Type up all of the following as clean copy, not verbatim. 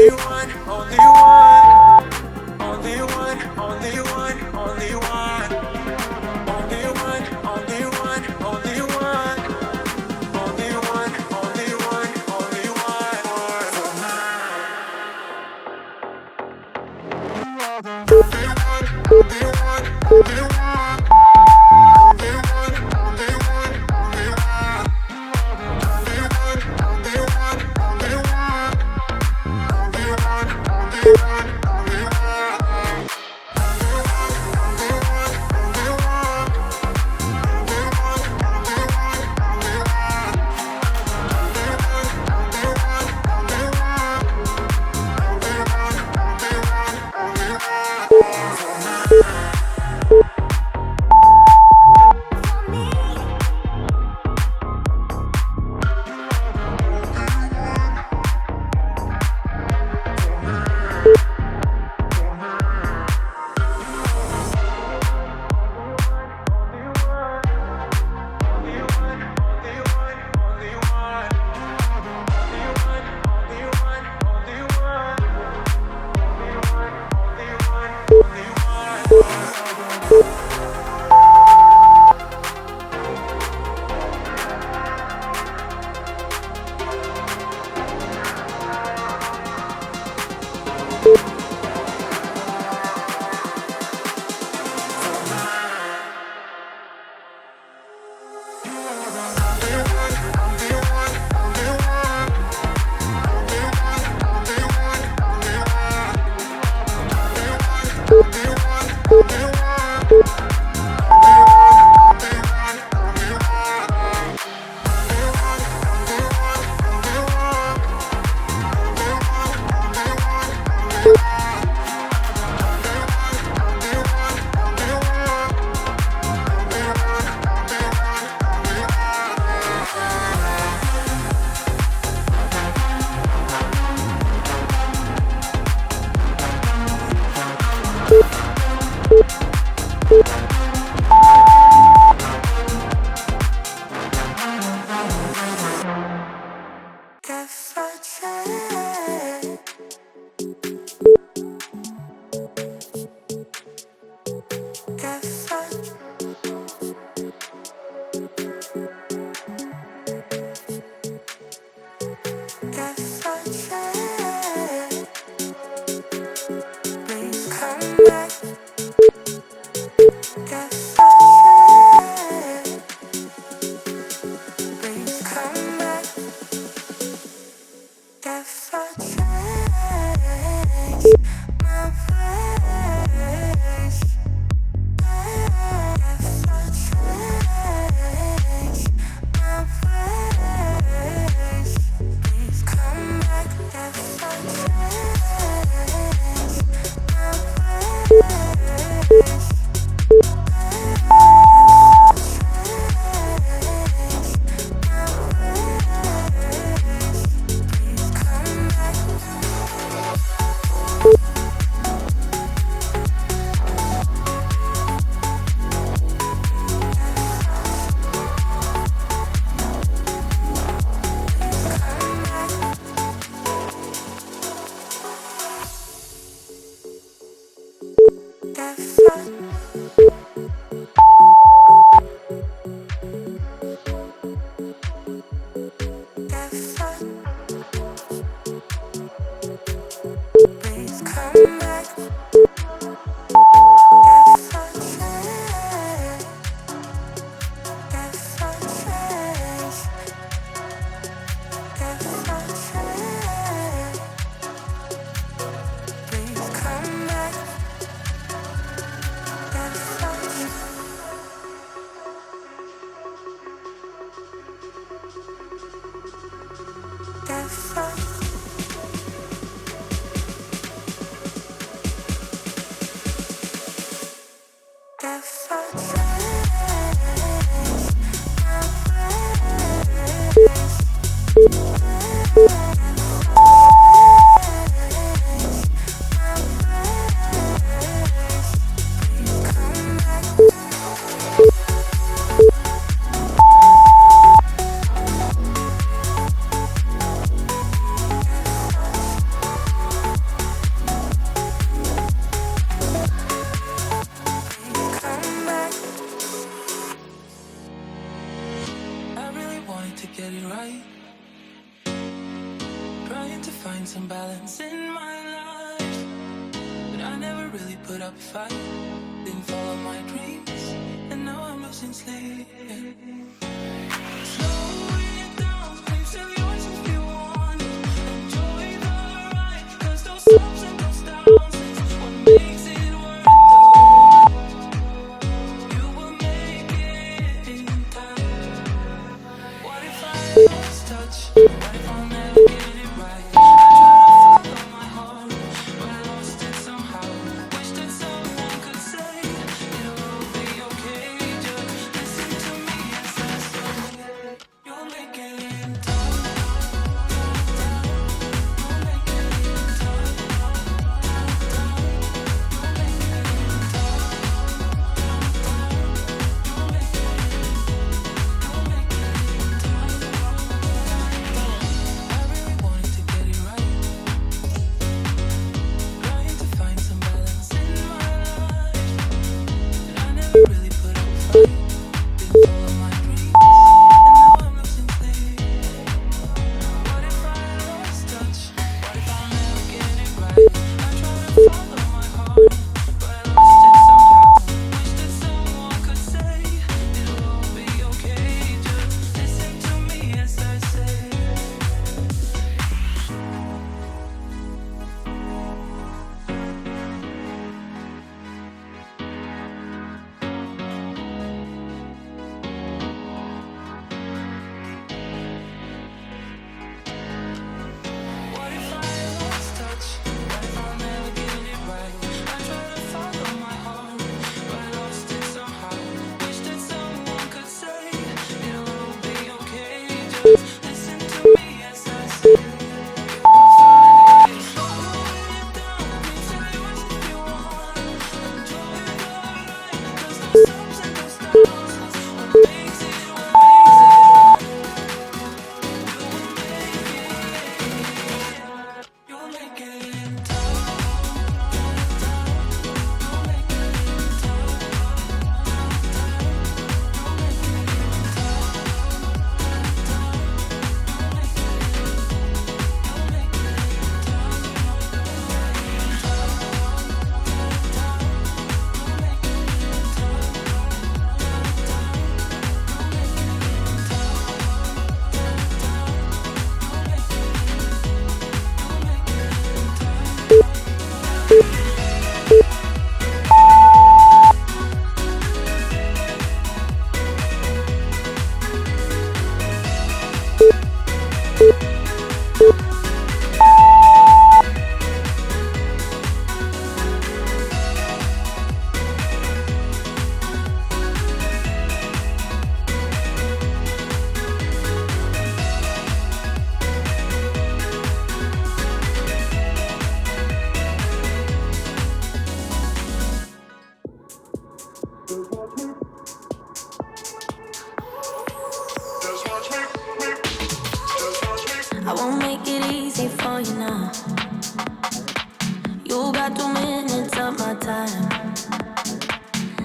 If I try find some balance in my life, but I never really put up a fight. Didn't follow my dreams, and now I'm losing sleep. Slow it down, dreams of yours if you want. Enjoy the ride, 'cause those ups and those downs is what makes it worth the wait. You will make it in time. What if I lost touch? What if I'll never get it right? I try to follow my heart, but I lost it somehow. Wish that someone could say it'll all be okay. Just listen to me as I say you'll make it in time. You'll make it in time. You'll make it in I really wanted to get it right, trying to find some balance in my life, and I never really put up a fight. Didn't follow my dreams, and now I'm losing sleep. What if I lost touch? What if I'll never get it right? I try to follow my heart, but I lost it somehow. Wish that someone could say it'll all be okay. Just listen to me as I say. What if I lost touch? What if I'll never get it right? I try to follow my heart, but I lost it somehow. Wish that someone could say it'll all be okay. Just listen to me as I say you'll find a way. Slow it down, dreams of yours if you want. Enjoy the ride, 'cause those ups and those downs is what makes it worth. You'll make it in time. You'll make it in time. You'll make it in time. You'll make it in I won't make it easy for you now. You got 2 minutes of my time,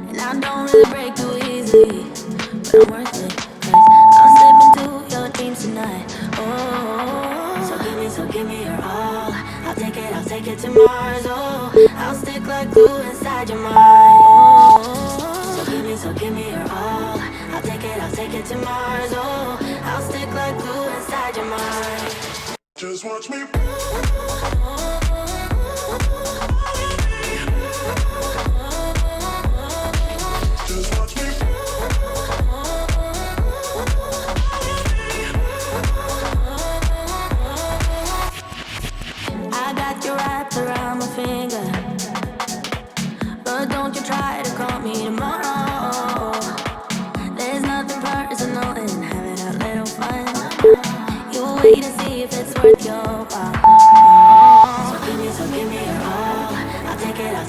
and I don't really break too easy, but I'm worth it, 'cause I'll slip into your dreams tonight. Oh, so give me your all. I'll take it to Mars. Oh, I'll stick like glue inside your mind. Oh, so give me your all. I'll take it to Mars. Oh, I'll stick like glue inside your mind. Just watch me. Just watch me. I got you wrapped around my finger, but don't you try to call me tomorrow. There's nothing personal in having a little fun. You wait and see if it's worth your while. So give me your all. I'll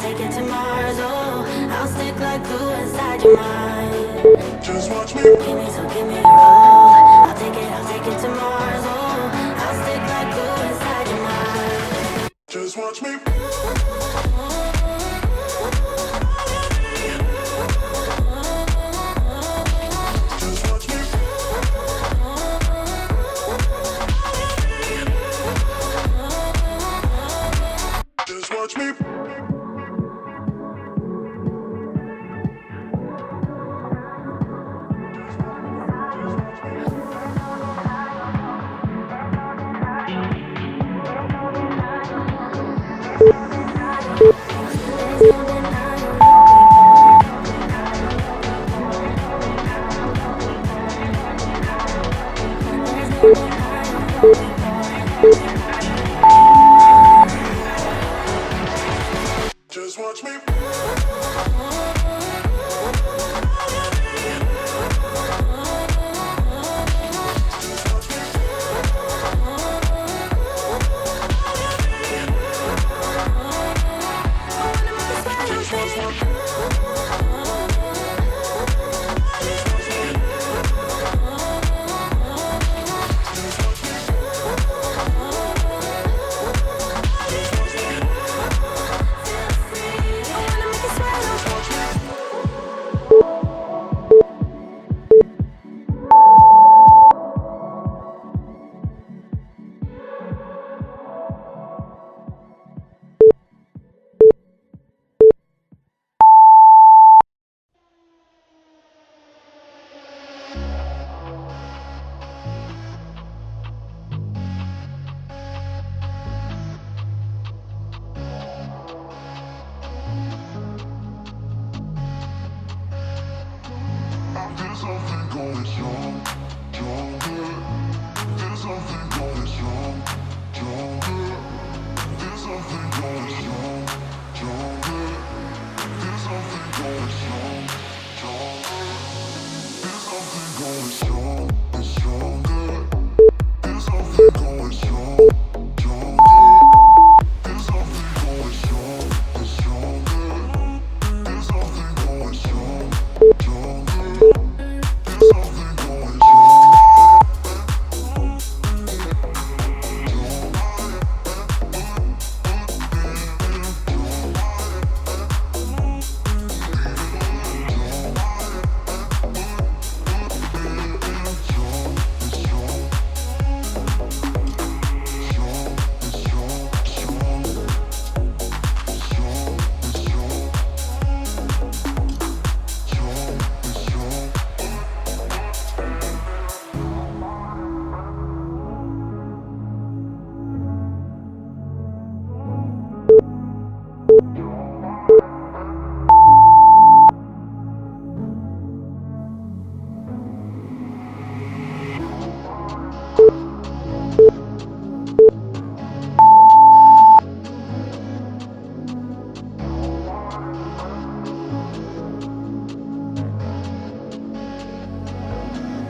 take it to Mars. Oh, I'll stick like glue inside your mind. Just watch me. Give me your all. I'll take it to Mars. Oh, I'll stick like glue inside your mind. Just watch me. Just watch me. watch me. There's something going strong, stronger. There's something going strong, stronger. There's something going strong, stronger. There's something going strong, stronger. There's something going strong and stronger. There's something going strong, stronger. There's something going strong and stronger. There's something going strong, stronger. There's something going strong.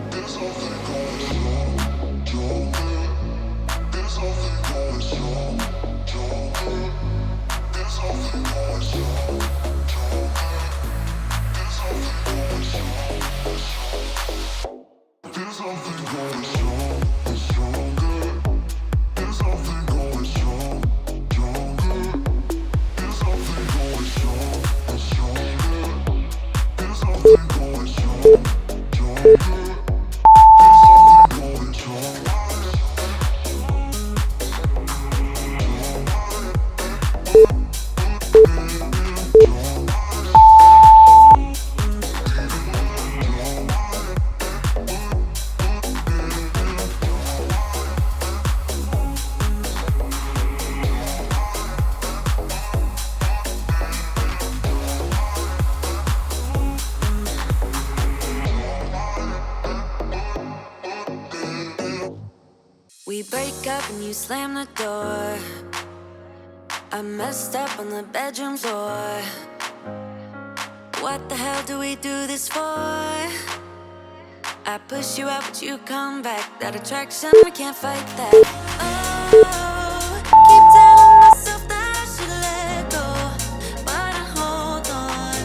There's something going strong, stronger. There's something going strong, stronger. There's something going strong, stronger. There's something going strong, there's something going strong and stronger. There's something going strong, stronger. There's something going strong and stronger. There's something going strong, stronger. We break up and you slam the door. I messed up on the bedroom floor. What the hell do we do this for? I push you out but you come back. That attraction, I can't fight that. Oh, keep telling myself that I should let go, but I hold on.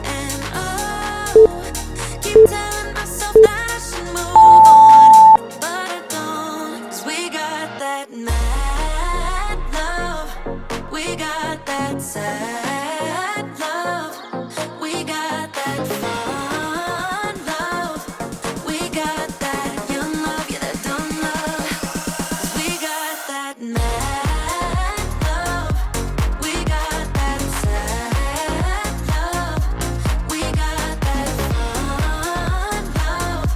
And oh, keep telling myself that I should move on, but I don't. 'Cause we got that mad love, we got that sad love, we got that fun love, we got that young love, yeah, that dumb love. 'Cause we got that mad love, we got that sad love, we got that fun love,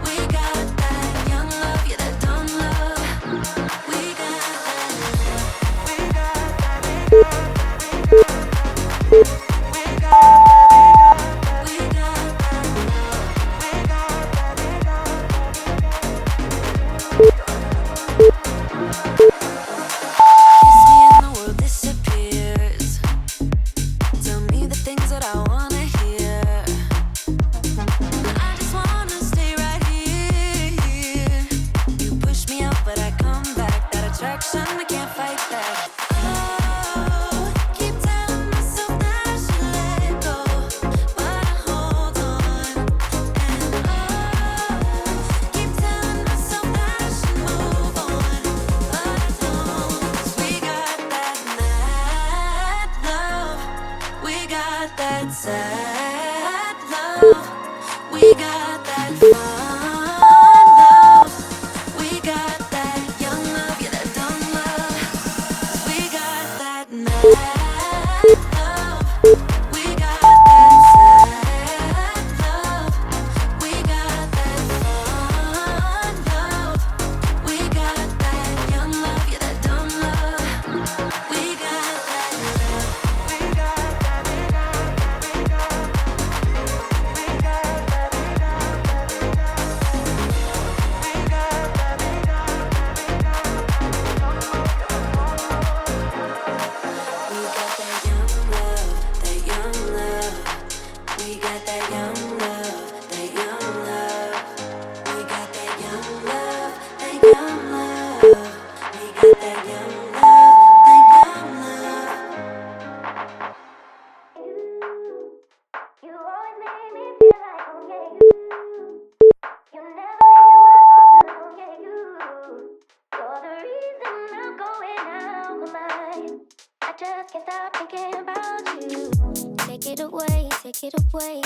we got that young love, yeah, that dumb love. We got that, we got that, we got that. You always make me feel like, oh yeah, you never leave my thoughts alone, yeah, you're the reason I'm going out of my mind. I just can't stop thinking about you. Take it away,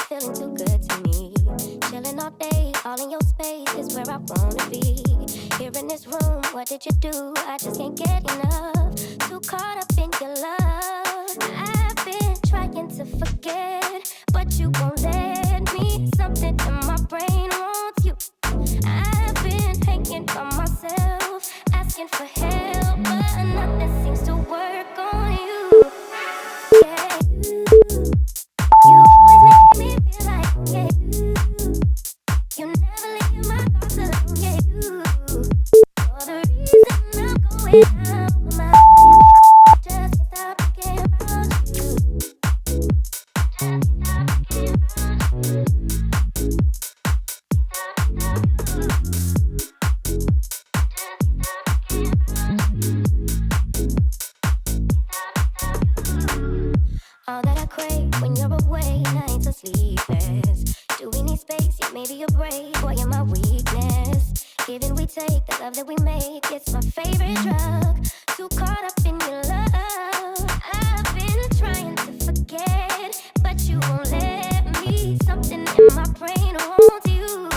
feeling too good to me. Chilling all day, all in your space is where I wanna be. Here in this room, what did you do? I just can't get enough. Too caught up in your love. I've been trying to forget, but you won't let me. Something in my brain wants you. I've been hanging by myself, asking for help, but nothing seems to work on you. Yeah, you always make me feel like, yeah, you never leave my thoughts alone, yeah, you're the reason I'm going out of my mind. Just can't stop thinking about you. Just can't stop thinking about you. All that I crave when you're away, nights are sleepless. Do we need space? Yeah, maybe you're brave, boy, you're my weakness. Giving we take, the love that we make, it's my favorite drug. Too caught up in your love. I've been trying to forget, but you won't let me. Something in my brain wants you.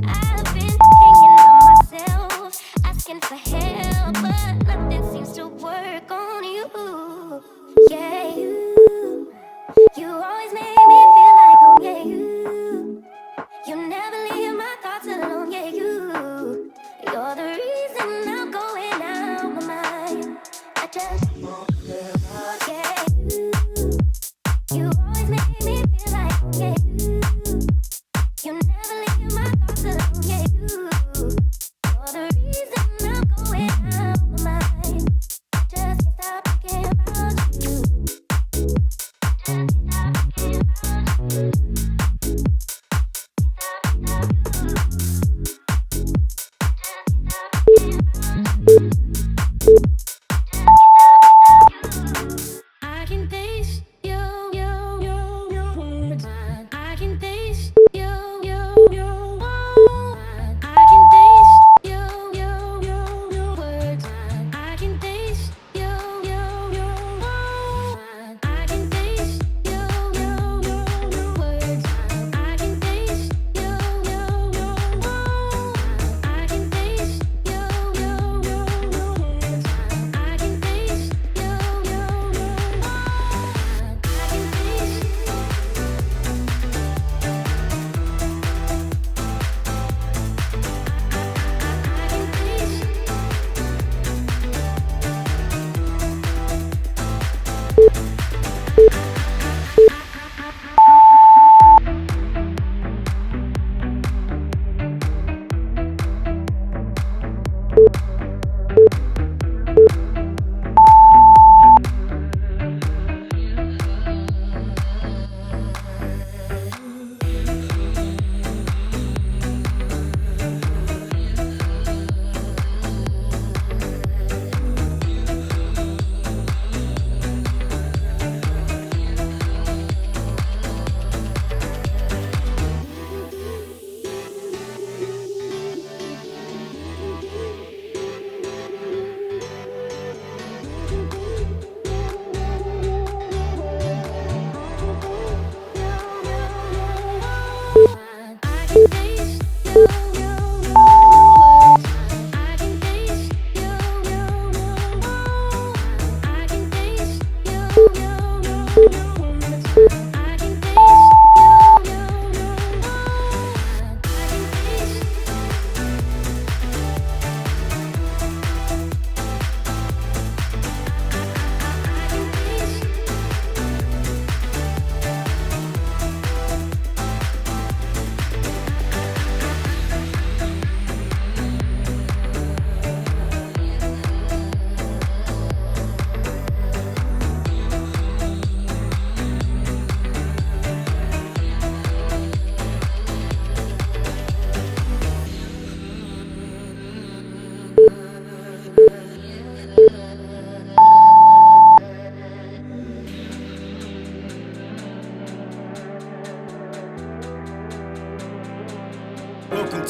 I've been hanging on myself, asking for help, but nothing seems to work on you. Yeah, you always make me feel like, oh yeah, you never leave my thoughts alone, yeah, you're the reason I'm going out my mind. I just, yeah, you always make me feel like, oh yeah, you never leave my thoughts alone, yeah, you're the reason I'm going out my mind. I just can't stop thinking about you.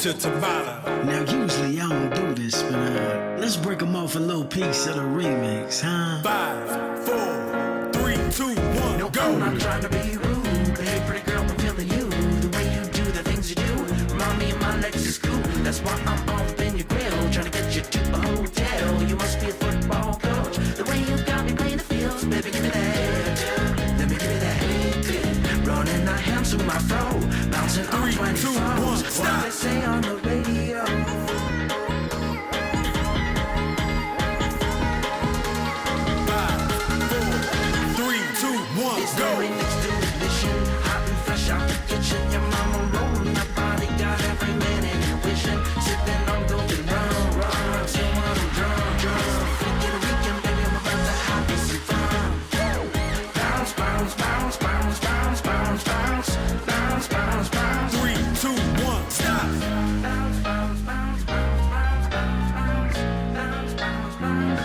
to tabata. Now usually I don't do this, but let's break them off a little piece of the remix, huh? 5, 4, 3, 2, 1, No, go. I'm not trying to be rude, but hey, pretty girl, I'm feeling you. The way you do the things you do, remind me of my Lexus cool. That's why I'm up in your grill, trying to get you to a hotel. You must be a football coach. The way you got me playing the fields, baby, give me that. Let me give me that hate. Running my hands through my fro, bouncing on 3, 20 2, 1, phones. stop. What they say on the radio. 1, It's the go. remix to ignition, hot and fresh out the kitchen. Your mama rolling her body, got every man in her wishing. Sipping on golden rum, rum, so I'm drunk, drunk. Freaking weekend, baby, I'm about to have me some fun. Bounce, bounce, bounce, bounce, bounce, bounce, bounce, bounce, bounce, bounce. 3, 2, 1, stop. Bounce, bounce, bounce, bounce, bounce, bounce, bounce, bounce, bounce.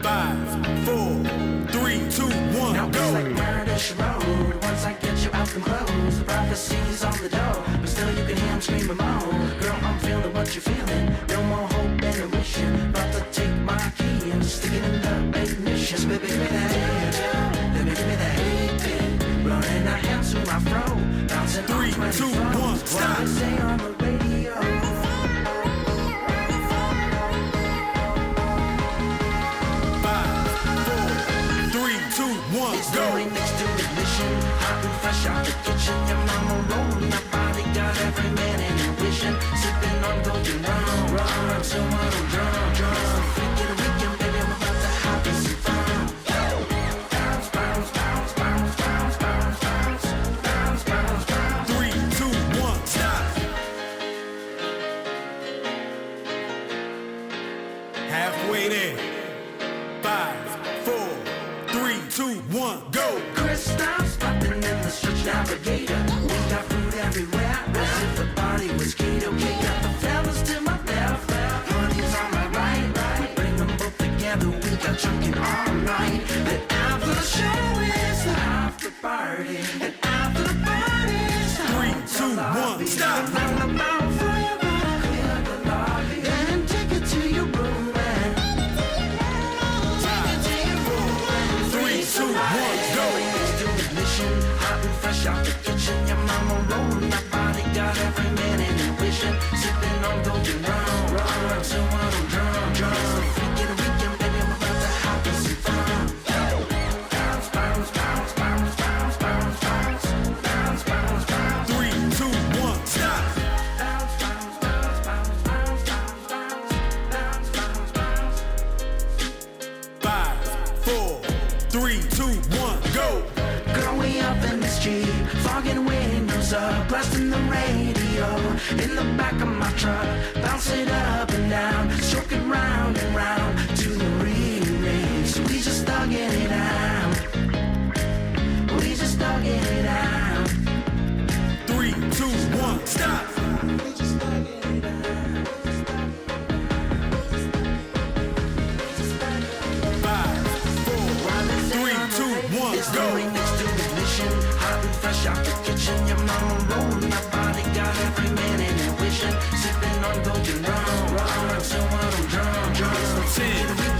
5, 4, 3, 2, 1, Now go. it's like murder she wrote. Once I get you out the clothes, the prophecy's on the door, but still you can hear him screaming moan. Girl, I'm feeling what you're feeling. No more hope and a wishing. About to take my key and stick it in the ignition. Baby, give me that hate. Let me give me that hate. Running our hands through my fro, bouncing 3, on 20 2, 1, phones. stop. What they say on the radio. 1, It's go. the remix to ignition, hot and fresh out the kitchen. Your mama rolling her body, got every man in her wishing. Sipping on golden rum, rum, so I'm drunk, drunk. Freaking weekend, baby, I'm about to have me some fun. Bounce, bounce, bounce, bounce, bounce, bounce, bounce, bounce, bounce, bounce. 3, 2, 1, stop. Halfway there. 5, 4, 3, 2, 1, go. Crystal spotting in the stretch navigator. We got food everywhere, as if the body was keto. Got the fellas to my left, honey's on my right, right. Bring them both together, we got chunking all night. But after the show is the after party, and after the party is the 3, 2, 1, stop. Roundabout for your body, clear the lobby, then take it to your room and take it to your room and 3, 2, 1, go. to ignition, hot and fresh out the kitchen. Your mama rolling her body, got every man in her wishing. Sipping on golden rum, rum, so I'm drunk, drunk. Freaking weekend, baby, I'm about to have me some fun. Bounce, bounce, bounce, bounce, bounce, bounce, bounce, bounce, bounce, bounce. 3, 2, 1, stop. Bounce, bounce, bounce, bounce, bounce, bounce, bounce, bounce, bounce. 5, 4, 3, 2, 1, go. Girl, we up in this Jeep, fogging windows up, blasting the radio in the back of my truck. Bounce it up and down, stroke it round and round to the remix. We just thugging it out. We just thugging it out. 3, 2, 1, stop. We just thugging it out. 5, 4, 3, 2, 1, It's the go. remix to ignition, hot and fresh out the kitchen. Your mama rolling her body, got every man in her wishing. Sipping on golden rum, rum, so I'm drunk, drunk. 10,